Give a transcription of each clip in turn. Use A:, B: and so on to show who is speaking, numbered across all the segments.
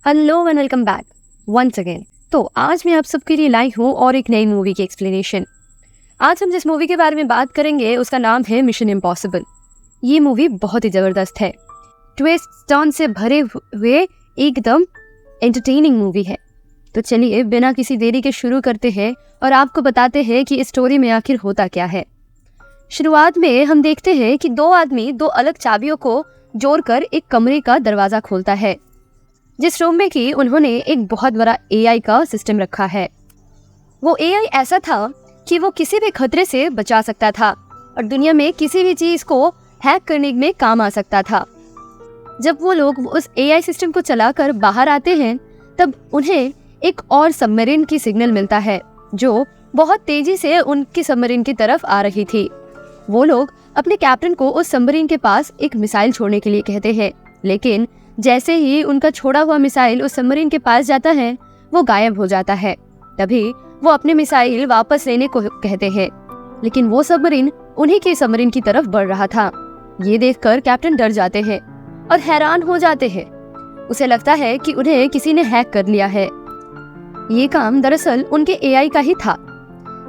A: Hello and welcome back once again. तो आज मैं आप सबके लिए लाई हूँ और एक नई मूवी की एक्सप्लेनेशन। आज हम जिस मूवी के बारे में बात करेंगे उसका नाम है मिशन इम्पॉसिबल। ये मूवी बहुत ही ज़बरदस्त है, ट्विस्ट टर्न से भरे हुए एकदम एंटरटेनिंग मूवी है। तो चलिए बिना किसी देरी के शुरू करते हैं और आपको बताते हैं कि इस स्टोरी में आखिर होता क्या है। शुरुआत में हम देखते हैं कि दो आदमी दो अलग चाबियों को जोड़कर एक कमरे का दरवाज़ा खोलता है, जिस रूम में कि उन्होंने एक बहुत बड़ा एआई का सिस्टम रखा है। वो एआई ऐसा था कि वो किसी भी खतरे से बचा सकता था और दुनिया में किसी भी चीज़ को हैक करने में काम आ सकता था। जब वो लोग उस एआई सिस्टम को चलाकर बाहर आते हैं तब उन्हें एक और सबमरीन की सिग्नल मिलता है जो बहुत तेजी से उनकी सबमरीन की तरफ आ रही थी। वो लोग अपने कैप्टन को उस सबमरीन के पास एक मिसाइल छोड़ने के लिए कहते हैं, लेकिन जैसे ही उनका छोड़ा हुआ मिसाइल उस सबमरीन के पास जाता है वो गायब हो जाता है। तभी वो अपने मिसाइल वापस लेने को कहते हैं, लेकिन वो सबमरीन उन्हीं के सबमरीन की तरफ बढ़ रहा था। ये देखकर कैप्टन डर जाते हैं और हैरान हो जाते हैं। उसे लगता है कि उन्हें किसी ने हैक कर लिया है। ये काम दरअसल उनके एआई का ही था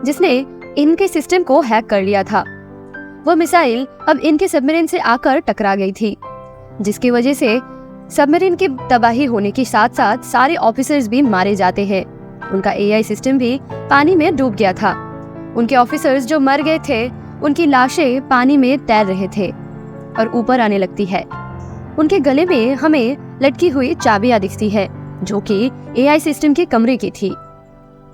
A: जिसने इनके सिस्टम को हैक कर लिया था। वो मिसाइल अब इनके सबमरीन से आकर टकरा गई थी, जिसकी वजह से सबमरीन की तबाही होने के साथ साथ सारे ऑफिसर्स भी मारे जाते हैं। उनका एआई सिस्टम भी पानी में डूब गया था। उनके ऑफिसर्स जो मर गए थे उनकी लाशें पानी में तैर रहे थे और ऊपर आने लगती है। उनके गले में हमें लटकी हुई चाबियां दिखती है जो कि एआई सिस्टम के कमरे की थी।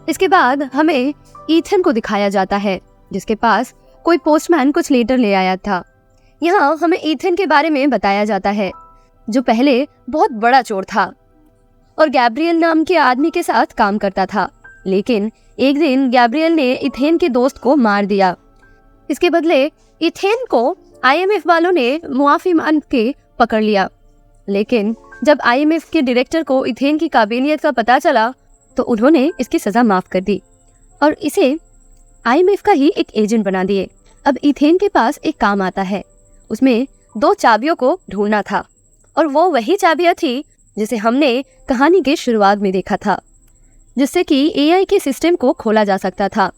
A: इसके बाद हमें ईथन को दिखाया जाता है जिसके पास कोई पोस्टमैन कुछ लेटर ले आया था। यहाँ हमें ईथन के बारे में बताया जाता है जो पहले बहुत बड़ा चोर था और गैब्रियल नाम के आदमी के साथ काम करता था, लेकिन एक दिन गैब्रियल ने इथेन के दोस्त को मार दिया। इसके बदले इथेन को आईएमएफ वालों ने मुआफी मांग के पकड़ लिया, लेकिन जब आईएमएफ के डायरेक्टर को इथेन की काबिलियत का पता चला तो उन्होंने इसकी सजा माफ कर दी और इसे आईएमएफ का ही एक एजेंट बना दिए। अब इथेन के पास एक काम आता है, उसमें दो चाबियों को ढूंढना था और वो वही चाबियां थी जिसे हमने कहानी के शुरुआत में देखा था, जिससे कि एआई के सिस्टम को खोला जा सकता था।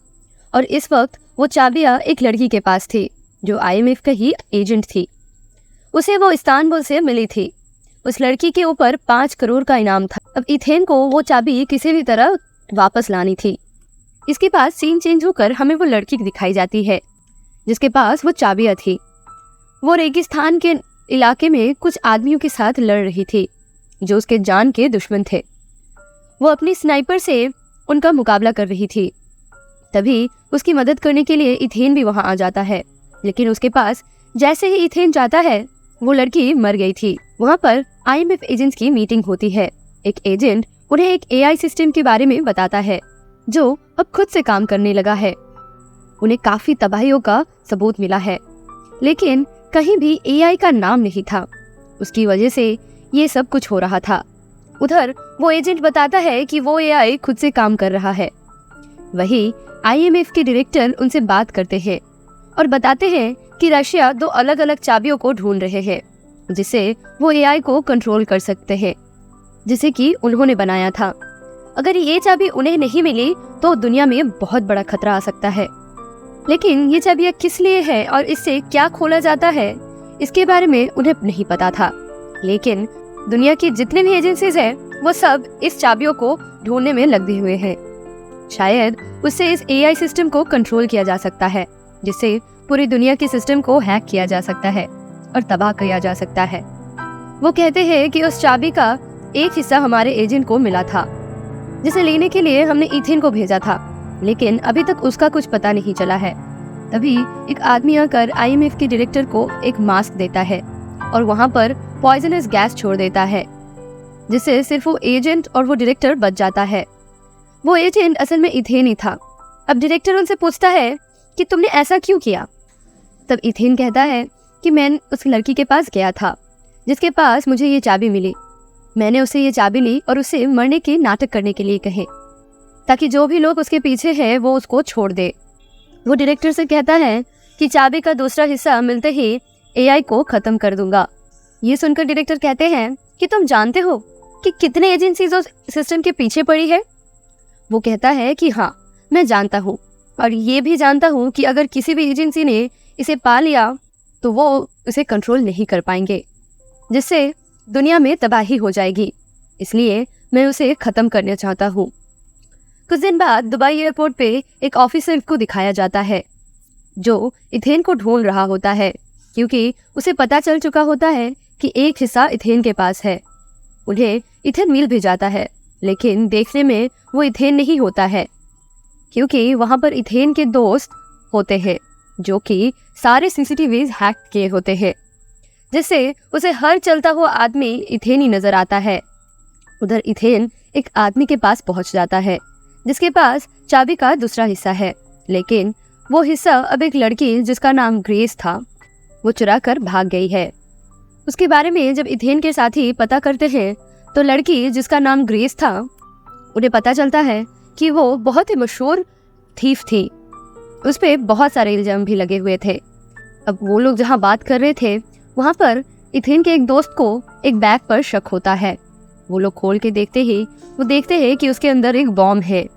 A: और इस वक्त वो चाबियां एक लड़की के पास थी जो आईएमएफ का ही एजेंट थी। उसे वो इस्तांबुल से मिली थी। उस लड़की के ऊपर 5 करोड़ का इनाम था। अब इथेन को वो चाबी किसी भी तरह वापस लानी थी। इसके बाद सीन चेंज होकर हमें वो लड़की दिखाई जाती है जिसके पास वो चाबियां थी। वो रेगिस्तान के इलाके में कुछ आदमियों के साथ लड़ रही थी जो उसके जान के दुश्मन थे। वो अपनी स्नाइपर से उनका मुकाबला कर रही थी। तभी उसकी मदद करने के लिए इथेन भी वहां आ जाता है, लेकिन उसके पास जैसे ही इथेन जाता है वो लड़की मर गई थी। वहां पर आईएमएफ एजेंट्स की मीटिंग होती है। एक एजेंट उन्हें एक एआई सिस्टम के बारे में बताता है जो अब खुद से काम करने लगा है। उन्हें काफी तबाहियों का सबूत मिला है, लेकिन कहीं भी एआई का नाम नहीं था। उसकी वजह से ये सब कुछ हो रहा था। उधर वो एजेंट बताता है कि वो एआई खुद से काम कर रहा है। वही आईएमएफ के डायरेक्टर उनसे बात करते हैं और बताते हैं कि रशिया दो अलग अलग चाबियों को ढूंढ रहे हैं जिससे वो एआई को कंट्रोल कर सकते हैं, जिसे कि उन्होंने बनाया था। अगर ये चाबी उन्हें नहीं मिली तो दुनिया में बहुत बड़ा खतरा आ सकता है। लेकिन ये चाबियां किस लिए है और इससे क्या खोला जाता है इसके बारे में उन्हें नहीं पता था। लेकिन दुनिया की जितने भी एजेंसीज हैं वो सब इस चाबियों को ढूंढने में लगे हुए हैं। शायद उससे इस एआई सिस्टम को कंट्रोल किया जा सकता है जिससे पूरी दुनिया के सिस्टम को हैक किया जा सकता है और तबाह किया जा सकता है। वो कहते हैं कि उस चाबी का एक हिस्सा हमारे एजेंट को मिला था जिसे लेने के लिए हमने इथेन को भेजा था, लेकिन अभी तक उसका कुछ पता नहीं चला है। तभी एक आदमी आकर आईएमएफ के डायरेक्टर को एक मास्क देता है और वहां पर पॉइजनस गैस छोड़ देता है जिससे सिर्फ वो एजेंट और वो डायरेक्टर बच जाता है। वो एजेंट असल में इथेन ही था। अब डायरेक्टर उनसे पूछता है कि तुमने ऐसा क्यों किया। तब इथेन कहता है कि मैं उस लड़की के पास गया था जिसके पास मुझे ये चाबी मिली। मैंने उसे ये चाबी ली और उसे मरने के नाटक करने के लिए कहे ताकि जो भी लोग उसके पीछे हैं वो उसको छोड़ दे। वो डायरेक्टर से कहता है कि चाबी का दूसरा हिस्सा मिलते ही एआई को खत्म कर दूंगा। ये सुनकर डायरेक्टर कहते हैं कि तुम जानते हो कि कितने एजेंसीज उस सिस्टम के पीछे पड़ी है। वो कहता है कि हाँ, मैं जानता हूँ, और ये भी जानता हूँ कि अगर किसी भी एजेंसी ने इसे पा लिया तो वो उसे कंट्रोल नहीं कर पाएंगे, जिससे दुनिया में तबाही हो जाएगी। इसलिए मैं उसे ख़त्म करना चाहता हूँ। कुछ दिन बाद दुबई एयरपोर्ट पे एक ऑफिसर को दिखाया जाता है जो इथेन को ढूंढ रहा होता है, क्योंकि उसे पता चल चुका होता है कि एक हिस्सा इथेन के पास है। उन्हें इथेन मिल भी जाता है, लेकिन देखने में वो इथेन नहीं होता है, क्योंकि वहाँ पर इथेन के दोस्त होते हैं जो कि सारे सीसीटीवीज हैक किए होते हैं, जिससे उसे हर चलता हुआ आदमी इथेन ही नजर आता है। उधर इथेन एक आदमी के पास पहुंच जाता है जिसके पास चाबी का दूसरा हिस्सा है, लेकिन वो हिस्सा अब एक लड़की जिसका नाम ग्रेस था वो चुरा कर भाग गई है। उसके बारे में जब इथेन के साथी पता करते हैं तो लड़की जिसका नाम ग्रेस था, उन्हें पता चलता है कि वो बहुत ही मशहूर थीफ थी। उस पर बहुत सारे इल्जाम भी लगे हुए थे। अब वो लोग जहाँ बात कर रहे थे वहाँ पर इथेन के एक दोस्त को एक बैग पर शक होता है। वो लोग खोल के देखते ही वो देखते हैं कि उसके अंदर एक बॉम्ब है।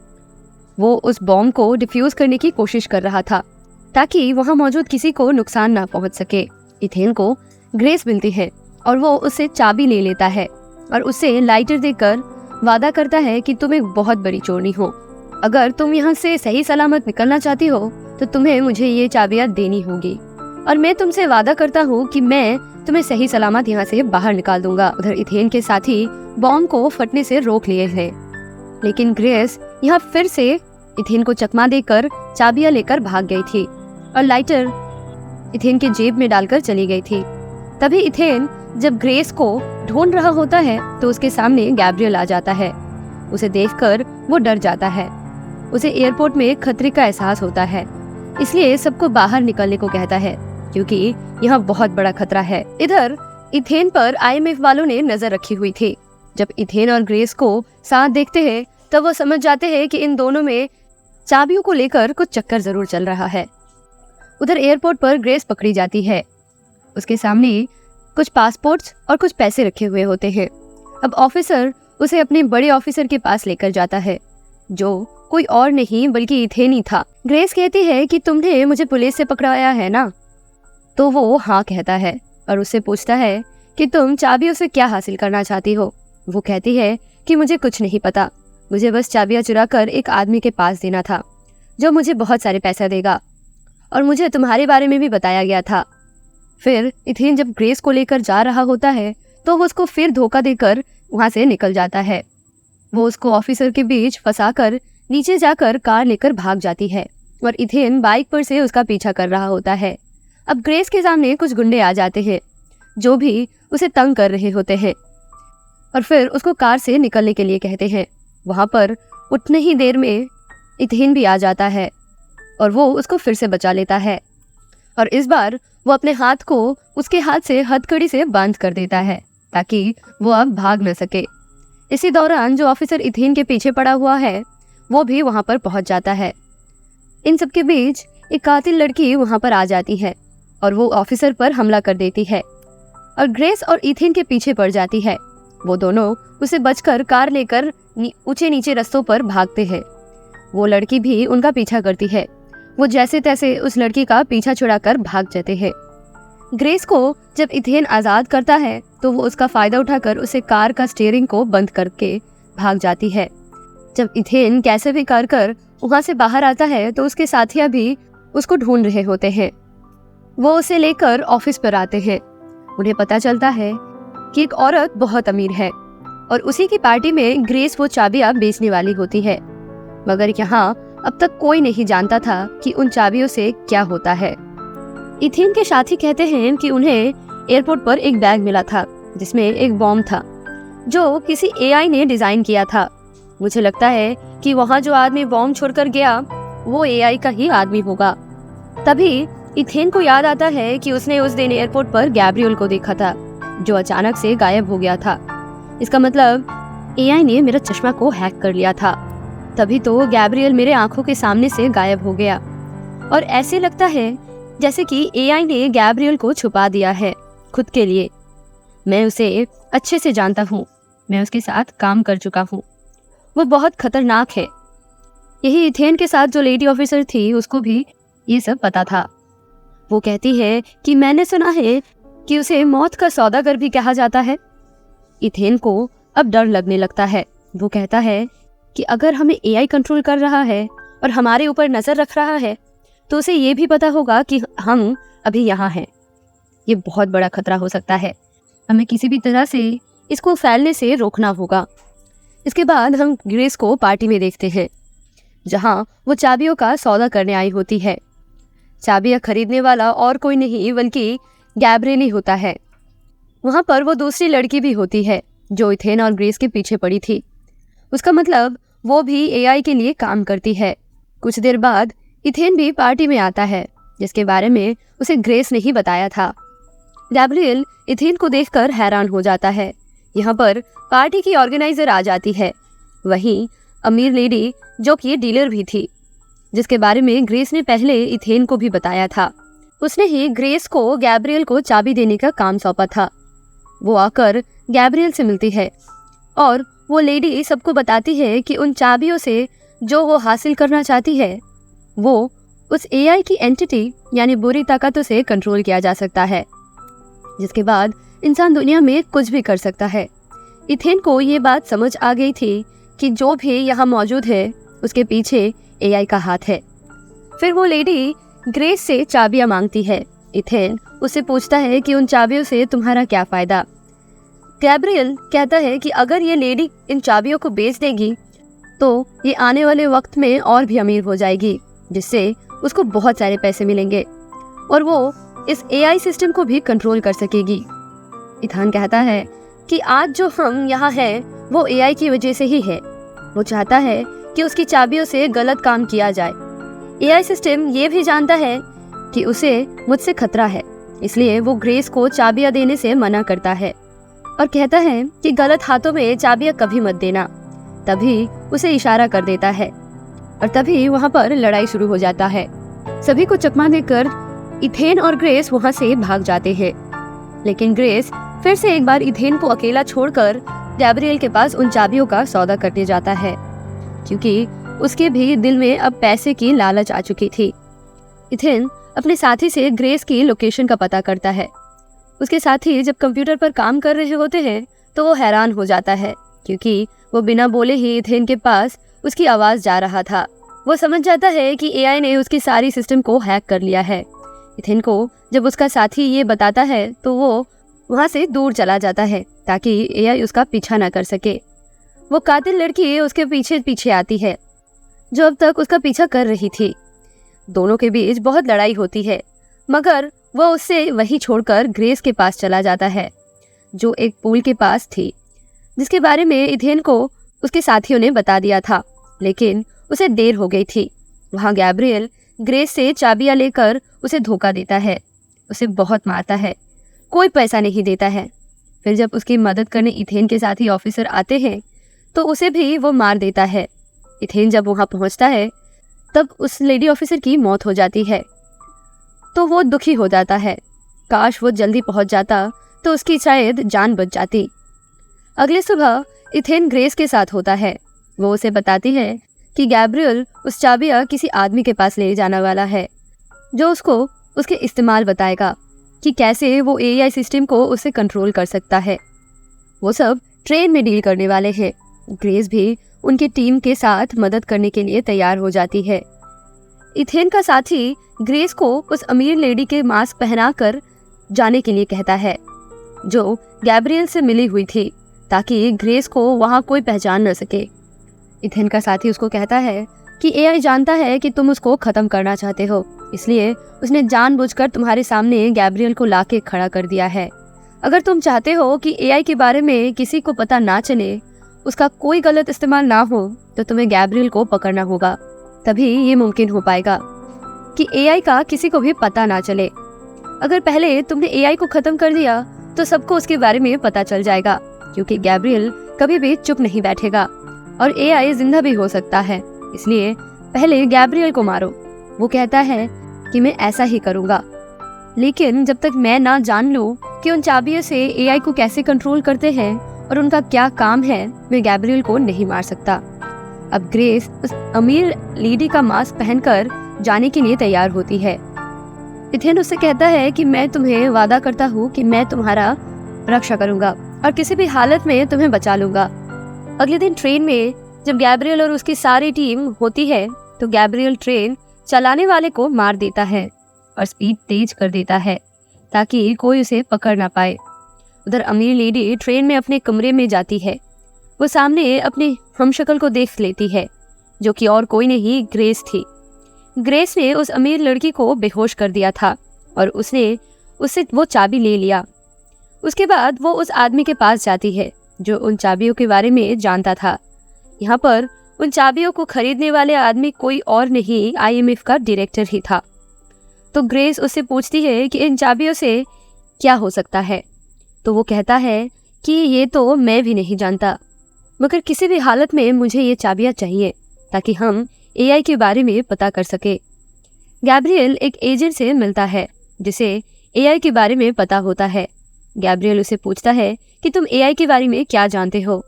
A: वो उस बॉम्ब को डिफ्यूज करने की कोशिश कर रहा था ताकि वहाँ मौजूद किसी को नुकसान ना पहुँच सके। इथेन को ग्रेस मिलती है और वो उससे चाबी ले लेता है और उसे लाइटर देकर वादा करता है कि तुम एक बहुत बड़ी चोरनी हो। अगर तुम यहाँ से सही सलामत निकलना चाहती हो तो तुम्हें मुझे ये चाबियाँ देनी होगी, और मैं तुमसे वादा करता हूँ कि मैं तुम्हें सही सलामत यहाँ से बाहर निकाल दूंगा। उधर इथेन के साथी बॉम्ब को फटने से रोक लिए हैं, लेकिन ग्रेस यहाँ फिर से इथेन को चकमा देकर चाबियां लेकर भाग गई थी और लाइटर इथेन के जेब में डालकर चली गई थी। तभी इथेन जब ग्रेस को ढूंढ रहा होता है तो उसके सामने गैब्रियल आ जाता है। उसे देखकर वो डर जाता है। उसे एयरपोर्ट में खतरे का एहसास होता है, इसलिए सबको बाहर निकलने को कहता है क्योंकि यहाँ बहुत बड़ा खतरा है। इधर इथेन पर आईएमएफ वालों ने नजर रखी हुई थी। जब इथेन और ग्रेस को साथ देखते हैं तब वो समझ जाते हैं कि इन दोनों में चाबियों को लेकर कुछ चक्कर जरूर चल रहा है। उधर एयरपोर्ट पर ग्रेस पकड़ी जाती है। उसके सामने कुछ पासपोर्ट्स और कुछ पैसे रखे हुए होते हैं। अब ऑफिसर उसे अपने बड़े ऑफिसर के पास लेकर जाता है जो कोई और नहीं बल्कि इथेन ही था। ग्रेस कहती है कि तुमने मुझे पुलिस से पकड़ाया है ना? तो वो हाँ कहता है और उससे पूछता है कि तुम चाबियों से क्या हासिल करना चाहती हो। वो कहती है कि मुझे कुछ नहीं पता, मुझे बस चाबियां चुरा कर एक आदमी के पास देना था जो मुझे बहुत सारे पैसा देगा, और मुझे तुम्हारे बारे में भी बताया गया था। फिर इथेन जब ग्रेस को लेकर जा रहा होता है तो वो उसको फिर धोखा देकर वहाँ से निकल जाता है। वो उसको ऑफिसर के बीच फंसाकर नीचे जाकर कार लेकर भाग जाती है और इथेन बाइक पर से उसका पीछा कर रहा होता है। अब ग्रेस के सामने कुछ गुंडे आ जाते हैं जो भी उसे तंग कर रहे होते हैं और फिर उसको कार से निकलने के लिए कहते हैं। वहाँ पर उतने ही देर में इथेन भी आ जाता है और वो उसको फिर से बचा लेता है, और इस बार वो अपने हाथ को उसके हाथ से हथकड़ी से बांध कर देता है ताकि वो अब भाग न सके। इसी दौरान जो ऑफिसर इथेन के पीछे पड़ा हुआ है वो भी वहाँ पर पहुँच जाता है। इन सबके बीच एक कातिल लड़की वहाँ पर आ जाती है और वो ऑफिसर पर हमला कर देती है और ग्रेस और इथेन के पीछे पड़ जाती है। वो दोनों उसे बचकर कार लेकर ऊंचे नीचे रास्तों पर भागते हैं। वो लड़की भी उनका पीछा करती है। वो जैसे तैसे उस लड़की का पीछा छुड़ाकर भाग जाते हैं। ग्रेस को जब इथेन आज़ाद करता है तो वो उसका फायदा उठाकर उसे कार का स्टीयरिंग को बंद करके भाग जाती है। जब इथेन कैसे भी कर वहाँ से बाहर आता है तो उसके साथिया भी उसको ढूंढ रहे होते हैं। वो उसे लेकर ऑफिस पर आते हैं। उन्हें पता चलता है कि एक औरत बहुत अमीर है और उसी की पार्टी में ग्रेस वो चाबियां बेचने वाली होती है, मगर यहाँ अब तक कोई नहीं जानता था कि उन चाबियों से क्या होता है। इथेन के साथी कहते हैं कि उन्हें एयरपोर्ट पर एक बैग मिला था जिसमें एक बॉम्ब था जो किसी एआई ने डिजाइन किया था। मुझे लगता है कि वहाँ जो आदमी बॉम्ब छोड़कर गया वो एआई का ही आदमी होगा। तभी इथेन को याद आता है कि उसने उस दिन एयरपोर्ट पर गैब्रियल को देखा था जो अचानक से गायब हो गया था। इसका मतलब एआई ने मेरा चश्मा को हैक कर लिया था, तभी तो गैब्रियल मेरे आंखों के सामने से गायब हो गया। और ऐसे लगता है जैसे कि एआई ने गैब्रियल को छुपा दिया है खुद के लिए। मैं उसे अच्छे से जानता हूँ। मैं उसके साथ काम कर चुका हूँ, वो बहुत खतरनाक है। यही इथेन के साथ जो लेडी ऑफिसर थी उसको भी ये सब पता था। वो कहती है कि मैंने सुना है कि उसे मौत का सौदागर भी कहा जाता है। इथेन को अब डर लगने लगता है। वो कहता है कि अगर हमें एआई कंट्रोल कर रहा है और हमारे ऊपर नजर रख रहा है तो उसे ये भी पता होगा कि हम अभी यहाँ हैं। ये बहुत बड़ा खतरा हो सकता है, हमें किसी भी तरह से इसको फैलने से रोकना होगा। इसके बाद हम ग्रेस को पार्टी में देखते हैं जहाँ वो चाबियों का सौदा करने आई होती है। चाबियाँ खरीदने वाला और कोई नहीं बल्कि गैब्रियल ही होता है। वहाँ पर वो दूसरी लड़की भी होती है जो इथेन और ग्रेस के पीछे पड़ी थी। उसका मतलब वो भी एआई के लिए काम करती है। कुछ देर बाद इथेन भी पार्टी में आता है जिसके बारे में उसे ग्रेस ने ही बताया था। गैब्रियल इथेन को देखकर हैरान हो जाता है। यहाँ पर पार्टी की ऑर्गेनाइजर आ जाती है, वहीं अमीर लेडी जो कि डीलर भी थी, जिसके बारे में ग्रेस ने पहले इथेन को भी बताया था। उसने ही ग्रेस को गैब्रियल को चाबी देने का काम सौंपा था। वो आकर गैब्रियल से मिलती है और वो लेडी सबको बताती है कि उन चाबियों से जो वो हासिल करना चाहती है वो उस एआई की एंटिटी यानी बुरी ताकतों से कंट्रोल किया जा सकता है, जिसके बाद इंसान दुनिया में कुछ भी कर सकता है। इथेन को ये बात समझ आ गई थी कि जो भी यहाँ मौजूद है उसके पीछे एआई का हाथ है। फिर वो लेडी ग्रेस से चाबियां मांगती है। इथेन उससे पूछता है कि उन चाबियों से तुम्हारा क्या फायदा। गैब्रियल कहता है कि अगर ये लेडी इन चाबियों को बेच देगी तो ये आने वाले वक्त में और भी अमीर हो जाएगी, जिससे उसको बहुत सारे पैसे मिलेंगे और वो इस एआई सिस्टम को भी कंट्रोल कर सकेगी। इथेन कहता है कि आज जो हम यहाँ हैं वो एआई की वजह से ही है। वो चाहता है कि उसकी चाबियों से गलत काम किया जाए। एआई सिस्टम ये भी जानता है कि उसे मुझसे खतरा है, इसलिए वो ग्रेस को चाबियां देने से मना करता है और कहता है कि गलत हाथों में चाबियां कभी मत देना। तभी उसे इशारा कर देता है और तभी वहाँ पर लड़ाई शुरू हो जाता है। सभी को चकमा देकर इथेन और ग्रेस वहाँ से भाग जाते हैं, लेकिन ग्रेस फिर से एक बार इथेन को अकेला छोड़कर गैब्रियल के पास उन चाबियों का सौदा करने जाता है, क्योंकि उसके भी दिल में अब पैसे की लालच आ चुकी थी। इथेन अपने साथी से ग्रेस की लोकेशन का पता करता है। उसके साथी जब कंप्यूटर पर काम कर रहे होते हैं तो वो हैरान हो जाता है, क्योंकि वो बिना बोले ही इथेन के पास उसकी आवाज जा रहा था। वो समझ जाता है कि एआई ने उसकी सारी सिस्टम को हैक कर लिया है। इथेन को जब उसका साथी ये बताता है तो वो वहाँ से दूर चला जाता है ताकि एआई उसका पीछा ना कर सके। वो कातिल लड़की उसके पीछे पीछे आती है जो अब तक उसका पीछा कर रही थी। दोनों के बीच बहुत लड़ाई होती है, मगर वो उससे वही छोड़कर ग्रेस के पास चला जाता है जो एक पूल के पास थी, जिसके बारे में इथेन को उसके साथियों ने बता दिया था, लेकिन उसे देर हो गई थी। वहाँ गैब्रियल ग्रेस से चाबियां लेकर उसे धोखा देता है, उसे बहुत मारता है, कोई पैसा नहीं देता है। फिर जब उसकी मदद करने इथेन के साथी ऑफिसर आते हैं तो उसे भी वो मार देता है। इथेन जब वहाँ पहुँचता है तब उस लेडी ऑफिसर की मौत हो जाती है, तो वो दुखी हो जाता है। काश वो जल्दी पहुँच जाता तो उसकी शायद जान बच जाती। अगले सुबह इथेन ग्रेस के साथ होता है। वो उसे बताती है कि गैब्रियल उस चाबियां किसी आदमी के पास ले जाने वाला है जो उसको उसके इस्तेमाल बताएगा कि कैसे वो एआई सिस्टम को उससे कंट्रोल कर सकता है। वो सब ट्रेन में डील करने वाले हैं। ग्रेस भी उनकी टीम के साथ मदद करने के लिए तैयार हो जाती है। इथेन का साथी ग्रेस को उस अमीर लेडी के मास्क पहनाकर जाने के लिए कहता है जो गैब्रियल से मिली हुई थी, ताकि ग्रेस को वहाँ कोई पहचान न सके। इथेन का साथी उसको कहता है कि एआई जानता है कि तुम उसको खत्म करना चाहते हो, इसलिए उसने जानबूझकर तुम्हारे सामने गैब्रियल को लाके खड़ा कर दिया है। अगर तुम चाहते हो कि एआई के बारे में किसी को पता ना चले, उसका कोई गलत इस्तेमाल ना हो, तो तुम्हें गैब्रियल को पकड़ना होगा, तभी ये मुमकिन हो पाएगा कि एआई का किसी को भी पता ना चले। अगर पहले तुमने एआई को खत्म कर दिया तो सबको उसके बारे में पता चल जाएगा, क्योंकि गैब्रियल कभी भी चुप नहीं बैठेगा और एआई जिंदा भी हो सकता है, इसलिए पहले गैब्रियल को मारो। वो कहता है कि मैं ऐसा ही करूँगा, लेकिन जब तक मैं ना जान लूँ कि उन चाबियों से एआई को कैसे कंट्रोल करते हैं और उनका क्या काम है, वे गैब्रियल को नहीं मार सकता। अब ग्रेस उस अमीर लेडी का मास्क पहनकर जाने के लिए तैयार होती है। इथेन उससे कहता है कि मैं तुम्हें वादा करता हूँ कि मैं तुम्हारा रक्षा करूंगा और किसी भी हालत में तुम्हें बचा लूंगा। अगले दिन ट्रेन में जब गैब्रियल और उसकी सारी टीम होती है तो गैब्रियल ट्रेन चलाने वाले को मार देता है और स्पीड तेज कर देता है ताकि कोई उसे पकड़ ना पाए। उधर अमीर लेडी ट्रेन में अपने कमरे में जाती है। वो सामने अपनी हमशक्ल को देख लेती है जो कि और कोई नहीं, ग्रेस थी। ग्रेस ने उस अमीर लड़की को बेहोश कर दिया था और उसने उससे वो चाबी ले लिया। उसके बाद वो उस आदमी के पास जाती है जो उन चाबियों के बारे में जानता था। यहाँ पर उन चाबियों को खरीदने वाले आदमी कोई और नहीं, आईएमएफ का डायरेक्टर ही था। तो ग्रेस उससे पूछती है कि इन चाबियों से क्या हो सकता है। तो वो कहता है कि ये तो मैं भी नहीं जानता, मगर किसी भी हालत में मुझे ये चाबियाँ चाहिए ताकि हम एआई के बारे में पता कर सके। गैब्रियल एक एजेंट से मिलता है जिसे एआई के बारे में पता होता है। गैब्रियल उसे पूछता है कि तुम एआई के बारे में क्या जानते हो।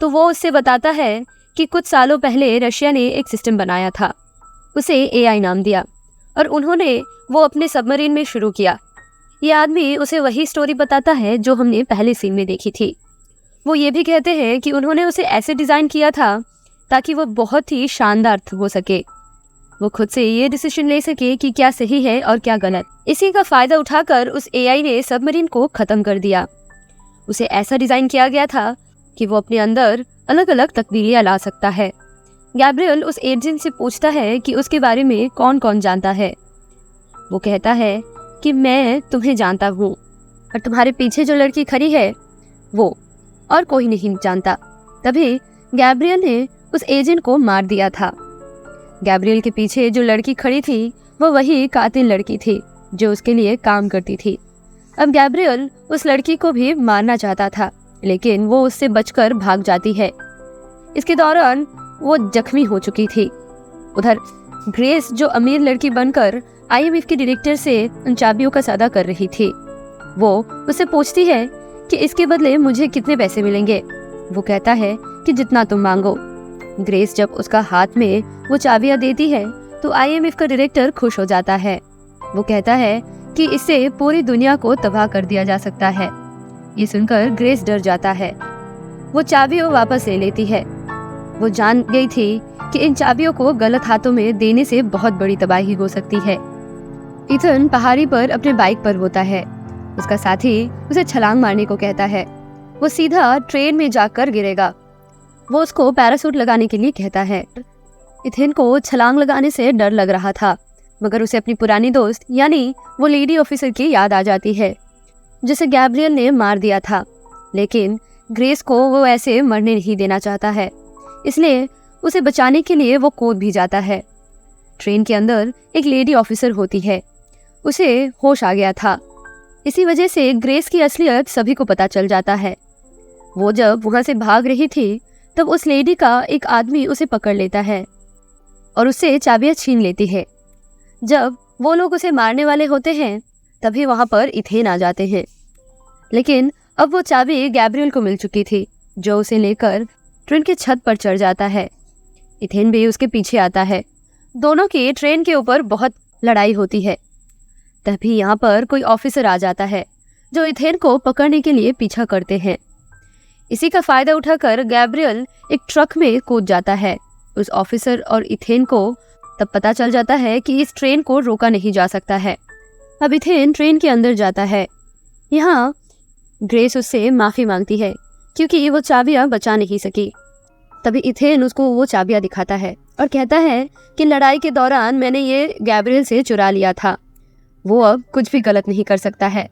A: तो वो उससे बताता है कि कुछ सालों पहले रशिया ने एक सिस्टम बनाया था, उसे एआई नाम दिया और उन्होंने वो अपने सबमरीन में शुरू किया। ये आदमी उसे वही स्टोरी बताता है जो हमने पहले सीन में देखी थी। वो ये भी कहते हैं कि उन्होंने उसे ऐसे डिज़ाइन किया था ताकि वो बहुत ही शानदार हो सके, वो खुद से ये डिसीजन ले सके कि क्या सही है और क्या गलत। इसी का फायदा उठाकर उस एआई ने सबमरीन को खत्म कर दिया। उसे ऐसा डिजाइन किया गया था कि वो अपने अंदर अलग अलग तब्दीलियां ला सकता है। गैब्रियल उस एजेंट से पूछता है कि उसके बारे में कौन कौन जानता है। वो कहता है कि मैं तुम्हें जानता हूँ और तुम्हारे पीछे जो लड़की खड़ी है वो, और कोई नहीं जानता। तभी गैब्रियल ने उस एजेंट को मार दिया था। गैब्रियल के पीछे जो लड़की खड़ी थी वो वही कातिल लड़की थी जो उसके लिए काम करती थी। अब गैब्रियल उस लड़की को भी मारना चाहता था लेकिन वो उससे बचकर भाग जाती है। इसके दौरान वो जख्मी हो चुकी थी। उधर ग्रेस जो अमीर लड़की बनकर आईएमएफ के डायरेक्टर से उन चाबियों का सौदा कर रही थी, वो उससे पूछती है कि इसके बदले मुझे कितने पैसे मिलेंगे। वो कहता है कि जितना तुम मांगो। ग्रेस जब उसका हाथ में वो चाबियां देती है तो आईएमएफ का डायरेक्टर खुश हो जाता है। वो कहता है कि इससे पूरी दुनिया को तबाह कर दिया जा सकता है। ये सुनकर ग्रेस डर जाता है। वो चाबियों वापस ले लेती है। वो जान गई थी कि इन चाबियों को गलत हाथों में देने से बहुत बड़ी तबाही हो सकती है। इथन पहाड़ी पर अपने बाइक पर होता है। उसका साथी उसे छलांग मारने को कहता है। वो सीधा ट्रेन में जाकर गिरेगा। वो उसको पैराशूट लगाने के लिए कहता है। इथेन को छलांग लगाने से डर लग रहा था मगर उसे अपनी पुरानी दोस्त यानी वो लेडी ऑफिसर की याद आ जाती है जिसे गैब्रियल ने मार दिया था। लेकिन ग्रेस को वो ऐसे मरने नहीं देना चाहता है, इसलिए उसे बचाने के लिए वो कूद भी जाता है। ट्रेन के अंदर एक लेडी ऑफिसर होती है, उसे होश आ गया था। इसी वजह से ग्रेस की असलियत सभी को पता चल जाता है। वो जब वहाँ से भाग रही थी तब उस लेडी का एक आदमी उसे पकड़ लेता है और उससे चाबियां छीन लेती है। जब वो लोग उसे मारने वाले होते हैं तभी वहाँ पर इथेन आ जाते हैं, लेकिन अब वो चाबी गैब्रियल को मिल चुकी थी जो उसे लेकर ट्रेन के छत पर चढ़ जाता है। इथेन भी उसके पीछे आता है। दोनों की ट्रेन के ऊपर बहुत लड़ाई होती है। तभी यहाँ पर कोई ऑफिसर आ जाता है जो इथेन को पकड़ने के लिए पीछा करते हैं। इसी का फायदा उठाकर गैब्रियल एक ट्रक में कूद जाता है। उस ऑफिसर और इथेन को तब पता चल जाता है कि इस ट्रेन को रोका नहीं जा सकता है। अब इथेन ट्रेन के अंदर जाता है। यहाँ ग्रेस उससे माफ़ी मांगती है क्योंकि वो चाबियाँ बचा नहीं सकी। तभी इथेन उसको वो चाबियाँ दिखाता है और कहता है कि लड़ाई के दौरान मैंने ये गैब्रियल से चुरा लिया था, वो अब कुछ भी गलत नहीं कर सकता है।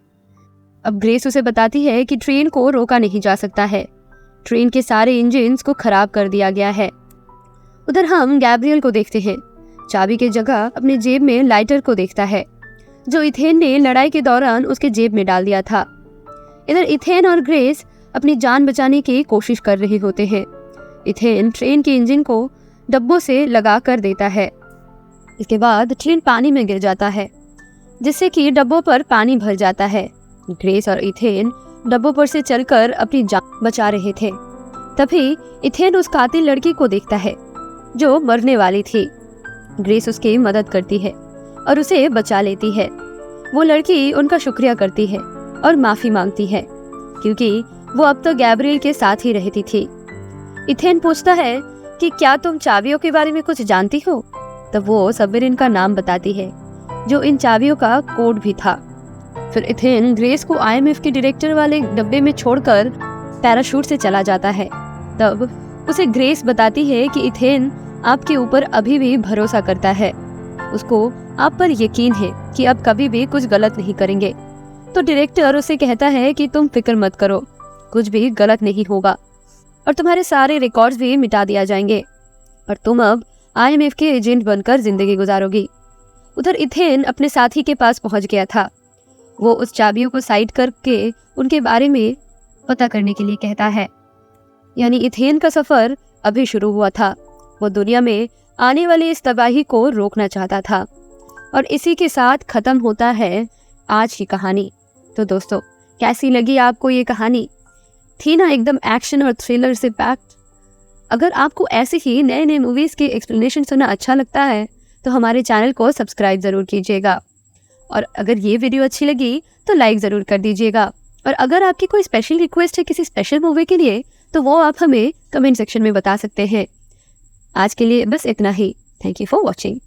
A: अब ग्रेस उसे बताती है कि ट्रेन को रोका नहीं जा सकता है, ट्रेन के सारे इंजन्स को खराब कर दिया गया है। उधर हम गैब्रियल को देखते हैं। चाबी के जगह अपने जेब में लाइटर को देखता है जो इथेन ने लड़ाई के दौरान उसके जेब में डाल दिया था। इधर इथेन और ग्रेस अपनी जान बचाने की कोशिश कर रहे होते हैं। इथेन ट्रेन के इंजन को डब्बों से लगा कर देता है। इसके बाद ट्रेन पानी में गिर जाता है जिससे कि डब्बों पर पानी भर जाता है ग्रेस और इथेन डब्बों पर से चलकर अपनी जान बचा रहे थे। तभी इथेन उस कातिल लड़की को देखता है जो मरने वाली थी। ग्रेस उसकी मदद करती है और उसे बचा लेती है। वो लड़की उनका शुक्रिया करती है और माफी मांगती है क्योंकि वो अब तो गैब्रिएल के साथ ही रहती थी। इथेन पूछता है कि क्या तुम चाबियों के बारे में कुछ जानती हो? तब वो सबमरीन का नाम बताती है जो इन चाबियों का कोड भी था। फिर इथेन ग्रेस को IMF के डायरेक्टर वाले डब्बे में छोड़कर पैराशूट से चला जाता है। तब उसे ग्रेस बताती है कि इथेन आपके ऊपर अभी भी भरोसा करता है, उसको आप पर यकीन है कि आप कभी भी कुछ गलत नहीं करेंगे। तो डायरेक्टर उसे कहता है कि तुम फिक्र मत करो, कुछ भी गलत नहीं होगा और तुम्हारे सारे रिकॉर्ड्स भी मिटा दिया जाएंगे और तुम अब IMF के एजेंट बनकर जिंदगी गुजारोगी। उधर इथेन अपने साथी के पास पहुंच गया था। वो उस चाबियों को साइड करके उनके बारे में पता करने के लिए कहता है। यानी इथेन का सफर अभी शुरू हुआ था। वो दुनिया में आने वाली इस तबाही को रोकना चाहता था और इसी के साथ खत्म होता है आज की कहानी। तो दोस्तों, कैसी लगी आपको ये कहानी? थी ना एकदम एक्शन और थ्रिलर से पैक्ड। अगर आपको ऐसे ही नए नए मूवीज के एक्सप्लेनेशन सुनना अच्छा लगता है तो हमारे चैनल को सब्सक्राइब जरूर कीजिएगा और अगर ये वीडियो अच्छी लगी तो लाइक जरूर कर दीजिएगा। और अगर आपकी कोई स्पेशल रिक्वेस्ट है किसी स्पेशल मूवी के लिए तो वो आप हमें कमेंट सेक्शन में बता सकते हैं। आज के लिए बस इतना ही। Thank you for watching.